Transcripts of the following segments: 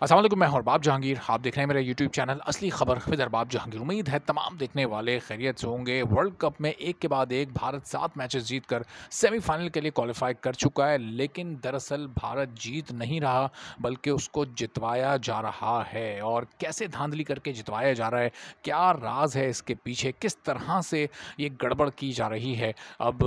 अस्सलाम वालेकुम, मैं हूं अरबाब जहांगीर। आप देख रहे हैं मेरा यूट्यूब चैनल असली खबर विद अरबाब जहांगीर। उम्मीद है तमाम देखने वाले खैरियत से होंगे। वर्ल्ड कप में एक के बाद एक भारत 7 मैचेस जीतकर सेमीफाइनल के लिए क्वालिफाई कर चुका है, लेकिन दरअसल भारत जीत नहीं रहा बल्कि उसको जितवाया जा रहा है। और कैसे धांधली करके जितवाया जा रहा है, क्या राज है इसके पीछे, किस तरह से ये गड़बड़ की जा रही है, अब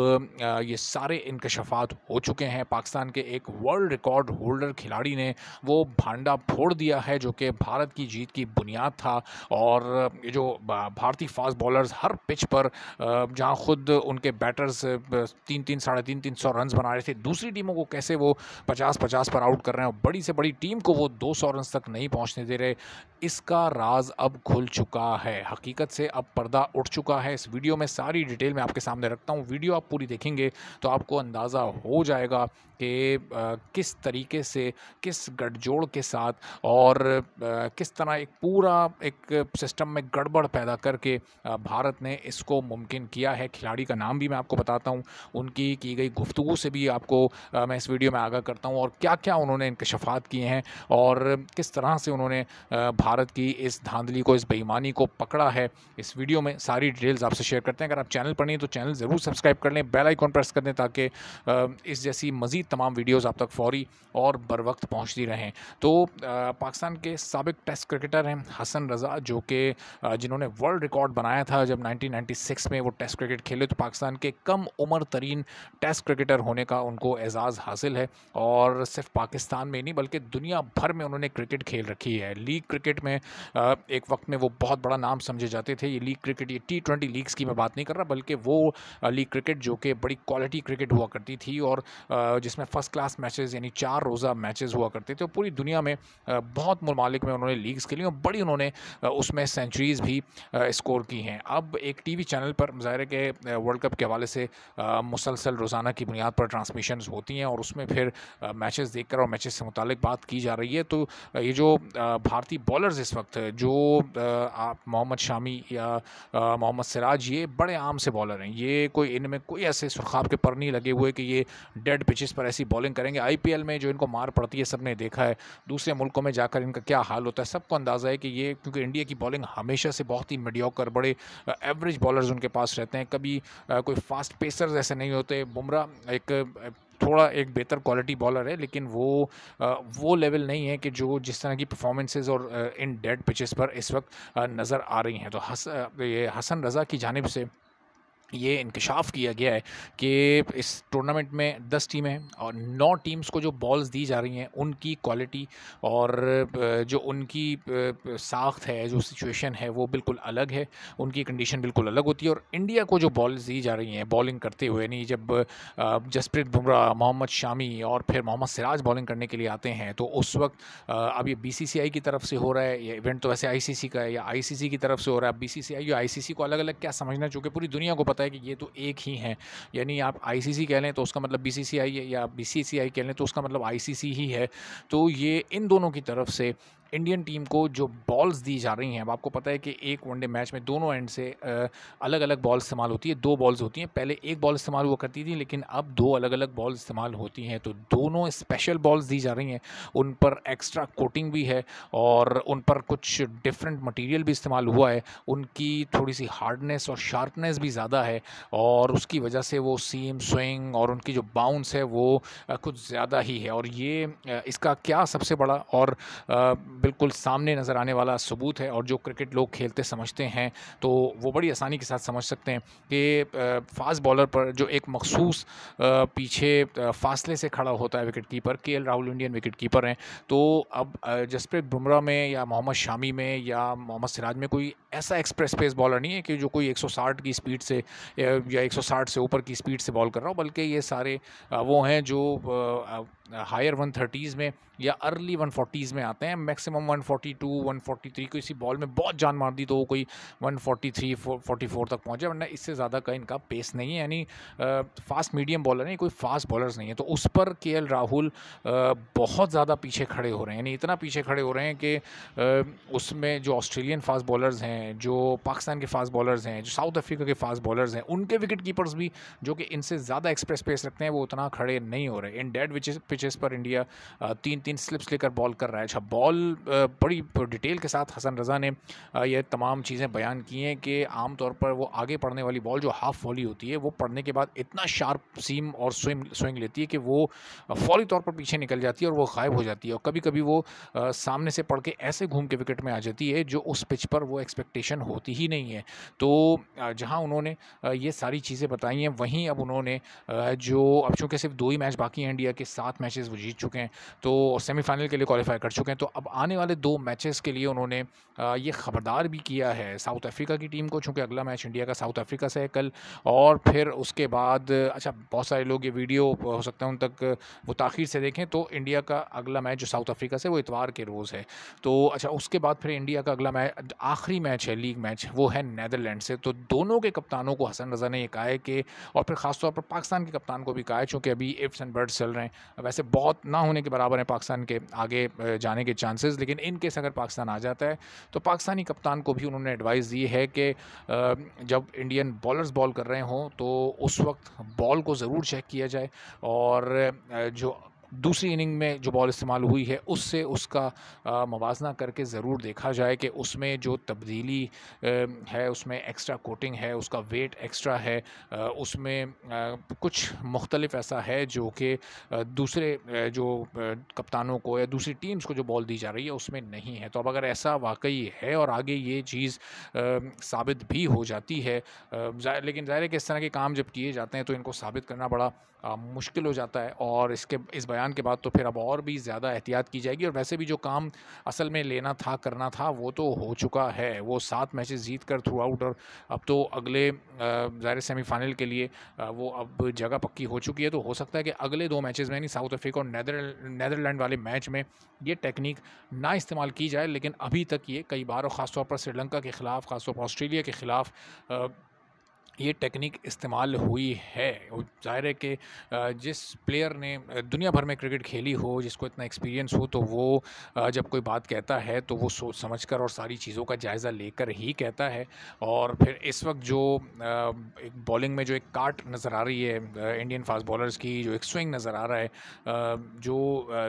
ये सारे इंकशाफात हो चुके हैं। पाकिस्तान के एक वर्ल्ड रिकॉर्ड होल्डर खिलाड़ी ने वो भांडा फोड़ दिया है जो कि भारत की जीत की बुनियाद था। और ये जो भारतीय फास्ट बॉलर्स हर पिच पर जहां खुद उनके बैटर्स 3-3 साढ़े 300 रन बना रहे थे, दूसरी टीमों को कैसे वो 50-50 पर आउट कर रहे हैं और बड़ी से बड़ी टीम को वो 200 रन तक नहीं पहुंचने दे रहे, इसका राज अब खुल चुका है। हकीकत से अब पर्दा उठ चुका है। इस वीडियो में सारी डिटेल मैं आपके सामने रखता हूँ। वीडियो आप पूरी देखेंगे तो आपको अंदाज़ा हो जाएगा कि किस तरीके से, किस गठजोड़ के साथ और किस तरह एक पूरा एक सिस्टम में गड़बड़ पैदा करके भारत ने इसको मुमकिन किया है। खिलाड़ी का नाम भी मैं आपको बताता हूँ, उनकी की गई गुफ्तगू से भी आपको मैं इस वीडियो में आगाह करता हूँ और क्या क्या उन्होंने इंकशाफात किए हैं और किस तरह से उन्होंने भारत की इस धांधली को, इस बेईमानी को पकड़ा है। इस वीडियो में सारी डिटेल्स आपसे शेयर करते हैं। अगर आप चैनल पर नहीं तो चैनल ज़रूर सब्सक्राइब कर लें, बेल आइकॉन प्रेस कर दें ताकि इस जैसी मज़ीद तमाम वीडियोज़ आप तक फौरी और बर वक्त पहुँचती रहें। तो पाकिस्तान के साबिक टेस्ट क्रिकेटर हैं हसन रज़ा, जो कि जिन्होंने वर्ल्ड रिकॉर्ड बनाया था जब 1996 में वो टेस्ट क्रिकेट खेले, तो पाकिस्तान के कम उम्र तरीन टेस्ट क्रिकेटर होने का उनको एजाज़ हासिल है। और सिर्फ पाकिस्तान में नहीं बल्कि दुनिया भर में उन्होंने क्रिकेट खेल रखी है। लीग क्रिकेट में एक वक्त में वो बहुत बड़ा नाम समझे जाते थे। ये लीग क्रिकेट, ये T20 लीग्स की मैं बात नहीं कर रहा, बल्कि वो लीग क्रिकेट जो कि बड़ी क्वालिटी क्रिकेट हुआ करती थी और जिसमें फ़र्स्ट क्लास मैचेस यानी 4 रोज़ा मैचेस हुआ करते थे। पूरी दुनिया में बहुत ममालिक में उन्होंने लीग्स खेली और बड़ी उन्होंने उसमें सेंचुरीज़ भी स्कोर की हैं। अब एक टीवी चैनल पर ज़ाहिर है कि वर्ल्ड कप के हवाले से मुसलसल रोज़ाना की बुनियाद पर ट्रांसमिशंस होती हैं और उसमें फिर मैचेस देखकर और मैचेस से मुतालिक बात की जा रही है। तो ये जो भारतीय बॉलर्स इस वक्त जो आप मोहम्मद शामी या मोहम्मद सिराज, ये बड़े आम से बॉलर हैं। ये कोई, इनमें कोई ऐसे सुरखाब के पर नहीं लगे हुए कि ये डेड पिचेस पर ऐसी बॉलिंग करेंगे। IPL में जो इनको मार पड़ती है सबने देखा है, दूसरे मुल्कों में जाकर इनका क्या हाल होता है सबको अंदाज़ा है कि ये, क्योंकि इंडिया की बॉलिंग हमेशा से बहुत ही मीडियोकर, बड़े एवरेज बॉलर्स उनके पास रहते हैं। कभी कोई फास्ट पेसर्स ऐसे नहीं होते। बुमराह एक थोड़ा एक बेहतर क्वालिटी बॉलर है, लेकिन वो लेवल नहीं है कि जो जिस तरह की परफॉर्मेंसेस और इन डेड पिचेस पर इस वक्त नज़र आ रही हैं। तो ये हसन रज़ा की जानिब से ये इंकशाफ किया गया है कि इस टूर्नामेंट में 10 टीमें हैं और 9 टीम्स को जो बॉल्स दी जा रही हैं उनकी क्वालिटी और जो उनकी साख्त है, जो सिचुएशन है, वो बिल्कुल अलग है। उनकी कंडीशन बिल्कुल अलग होती है। और इंडिया को जो बॉल्स दी जा रही हैं बॉलिंग करते हुए, नहीं जब जसप्रीत बुमराह, मोहम्मद शामी और फिर मोहम्मद सिराज बॉलिंग करने के लिए आते हैं, तो उस वक्त अब ये BCCI की तरफ से हो रहा है, ये इवेंट तो वैसे ICC का है या ICC की तरफ से हो रहा है। BCCI या ICC को अलग अलग क्या समझना, चूँकि पूरी दुनिया को पता है कि ये तो एक ही हैं। यानी आप ICC कह लें तो उसका मतलब BCCI है, या BCCI कह लें तो उसका मतलब ICC ही है। तो ये इन दोनों की तरफ से इंडियन टीम को जो बॉल्स दी जा रही हैं, अब आपको पता है कि एक वनडे मैच में दोनों एंड से अलग अलग बॉल इस्तेमाल होती है। 2 बॉल्स होती हैं, पहले एक बॉल इस्तेमाल हुआ करती थी, लेकिन अब 2 अलग अलग बॉल इस्तेमाल होती हैं। तो दोनों स्पेशल बॉल्स दी जा रही हैं, उन पर एक्स्ट्रा कोटिंग भी है और उन पर कुछ डिफरेंट मटेरियल भी इस्तेमाल हुआ है। उनकी थोड़ी सी हार्डनेस और शार्पनेस भी ज़्यादा है और उसकी वजह से वो सीम, स्विंग और उनकी जो बाउंस है वो कुछ ज़्यादा ही है। और ये इसका क्या सबसे बड़ा और बिल्कुल सामने नज़र आने वाला सबूत है, और जो क्रिकेट लोग खेलते समझते हैं तो वो बड़ी आसानी के साथ समझ सकते हैं कि फास्ट बॉलर पर जो एक मखसूस पीछे फासले से खड़ा होता है wicket keeper, KL Rahul Indian wicket keeper हैं। तो अब जसप्रीत बुमराह में या मोहम्मद शामी में या मोहम्मद सिराज में कोई ऐसा एक्सप्रेस पेस बॉलर नहीं है कि जो कोई 160 की स्पीड से या 160 से ऊपर की स्पीड से बॉल कर रहा हो, बल्कि ये सारे वो हैं जो हायर 130s में या अर्ली 140s में आते हैं। मैक्सिमम 142, 143 को इसी बॉल में बहुत जान मार दी तो वो कोई 143, 44 तक पहुँचे, वरना इससे ज़्यादा का इनका पेस नहीं है। यानी फास्ट मीडियम बॉलर है, कोई फास्ट बॉलर्स नहीं है। तो उस पर KL राहुल बहुत ज़्यादा पीछे खड़े हो रहे हैं, यानी इतना पीछे खड़े हो रहे हैं कि उसमें जो ऑस्ट्रेलियन फास्ट बॉलर्स हैं, जो पाकिस्तान के फास्ट बॉलर्स हैं, जो साउथ अफ्रीका के फास्ट बॉलर्स हैं, उनके विकेट कीपर्स भी जो कि इनसे ज़्यादा एक्सप्रेस पेस रखते हैं वो उतना खड़े नहीं हो रहे। इन डेड पिचेस पर इंडिया 3-3 स्लिप्स लेकर बॉल कर रहा है। अच्छा, बॉल बड़ी डिटेल के साथ हसन रज़ा ने ये तमाम चीज़ें बयान की हैं कि आम तौर पर वो आगे पड़ने वाली बॉल जो हाफ वॉली होती है, वो पड़ने के बाद इतना शार्प सीम और स्विंग लेती है कि वो फौरी तौर पर पीछे निकल जाती है और वो गायब हो जाती है। और कभी-कभी वो सामने से पड़ के ऐसे घूम के विकेट में आ जाती है जो उस पिच पर वो एक्सपेक्टेशन होती ही नहीं है। तो जहाँ उन्होंने ये सारी चीज़ें बताई हैं, वहीं अब उन्होंने जो अब चूँकि सिर्फ 2 ही मैच बाकी हैं, इंडिया के 7 मैचेस वो जीत चुके हैं, तो सेमीफाइनल के लिए क्वालीफाई कर चुके हैं। तो अब आने वाले 2 मैचेस के लिए उन्होंने ये खबरदार भी किया है साउथ अफ्रीका की टीम को, चूँकि अगला मैच इंडिया का साउथ अफ्रीका से है कल। और फिर उसके बाद अच्छा, बहुत सारे लोग ये वीडियो हो सकता है उन तक वो ताख़ीर से देखें, तो इंडिया का अगला मैच जो साउथ अफ्रीका से वो इतवार के रोज़ है। तो अच्छा, उसके बाद फिर इंडिया का अगला मैच आखिरी मैच है लीग मैच, वो है नीदरलैंड से। तो दोनों के कप्तानों को हसन रज़ा ने ये कहा है कि, और फिर ख़ास तौर पर पाकिस्तान के कप्तान को भी कहा है, चूँकि अभी इफ्स एंड बट्स चल रहे हैं, वैसे बहुत ना होने के बराबर हैं पाकिस्तान के आगे जाने के चांसेस, लेकिन इन केस अगर पाकिस्तान आ जाता है तो पाकिस्तानी कप्तान को भी उन्होंने एडवाइस दी है कि जब इंडियन बॉलर्स बॉल कर रहे हों तो उस वक्त बॉल को ज़रूर चेक किया जाए, और जो दूसरी इनिंग में जो बॉल इस्तेमाल हुई है उससे उसका मवाजना करके ज़रूर देखा जाए कि उसमें जो तब्दीली है, उसमें एक्स्ट्रा कोटिंग है, उसका वेट एक्स्ट्रा है, उसमें कुछ मुख्तलिफ ऐसा है जो कि दूसरे जो कप्तानों को या दूसरी टीम्स को जो बॉल दी जा रही है उसमें नहीं है। तो अब अगर ऐसा वाकई है और आगे ये चीज़ साबित भी हो जाती है, लेकिन ज़ाहिर है कि इस तरह के काम जब किए जाते हैं तो इनको साबित करना बड़ा मुश्किल हो जाता है, और इस बयान के बाद तो फिर अब और भी ज़्यादा एहतियात की जाएगी। और वैसे भी जो काम असल में लेना था, करना था, वो तो हो चुका है। वो 7 मैचेस जीत कर थ्रू आउट, और अब तो अगले ज़ाहिर सेमीफाइनल के लिए वो अब जगह पक्की हो चुकी है। तो हो सकता है कि अगले 2 मैचेस में, यानी साउथ अफ्रीका और नीदरलैंड वाले मैच में ये टेक्निक ना इस्तेमाल की जाए, लेकिन अभी तक ये कई बार, और ख़ास तौर पर श्रीलंका के ख़िलाफ़, ख़ास तौर पर ऑस्ट्रेलिया के ख़िलाफ़ ये टेक्निक इस्तेमाल हुई है। ज़ाहिर है कि जिस प्लेयर ने दुनिया भर में क्रिकेट खेली हो, जिसको इतना एक्सपीरियंस हो, तो वो जब कोई बात कहता है तो वो सोच समझ कर और सारी चीज़ों का जायज़ा लेकर ही कहता है। और फिर इस वक्त जो एक बॉलिंग में जो एक काट नज़र आ रही है इंडियन फास्ट बॉलर्स की, जो एक स्विंग नज़र आ रहा है,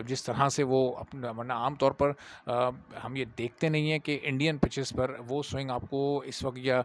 जिस तरह से वो अपना, वरना आम तौर पर हम ये देखते नहीं हैं कि इंडियन पिचेस पर वो स्विंग आपको इस वक्त, या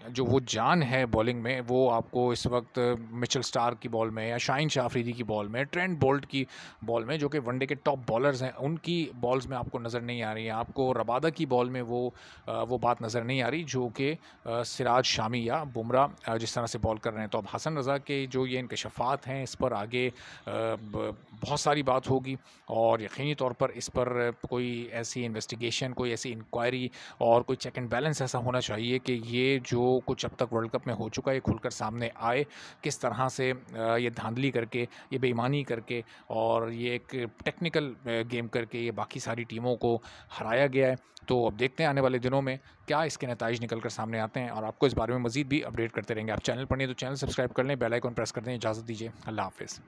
जो वो जान है बॉलिंग में, वो आपको इस वक्त मिचेल स्टार्क की बॉल में, या शाहीन शाह अफरीदी की बॉल में, ट्रेंट बोल्ट की बॉल में, जो कि वनडे के टॉप बॉलर्स हैं, उनकी बॉल्स में आपको नज़र नहीं आ रही है। आपको रबादा की बॉल में वो बात नज़र नहीं आ रही जो कि सिराज शामी या बुमराह जिस तरह से बॉल कर रहे हैं। तो अब हसन रज़ा के जो ये इंकशाफात हैं, इस पर आगे बहुत सारी बात होगी, और यकीनी तौर पर इस पर कोई ऐसी इन्वेस्टिगेशन, कोई ऐसी इंक्वायरी और कोई चेक एंड बैलेंस ऐसा होना चाहिए कि ये जो कुछ अब तक वर्ल्ड कप में हो चुका है ये खुलकर सामने आए, किस तरह से ये धांधली करके, ये बेईमानी करके, और ये एक टेक्निकल गेम करके ये बाकी सारी टीमों को हराया गया है। तो अब देखते हैं आने वाले दिनों में क्या इसके नताइज निकल कर सामने आते हैं, और आपको इस बारे में मज़ीद भी अपडेट करते रहेंगे। आप चैनल पर नहीं तो चैनल सब्सक्राइब कर लें, बेल आइकन प्रेस कर दें। इजाज़त दीजिए, अल्लाह हाफ़िज़।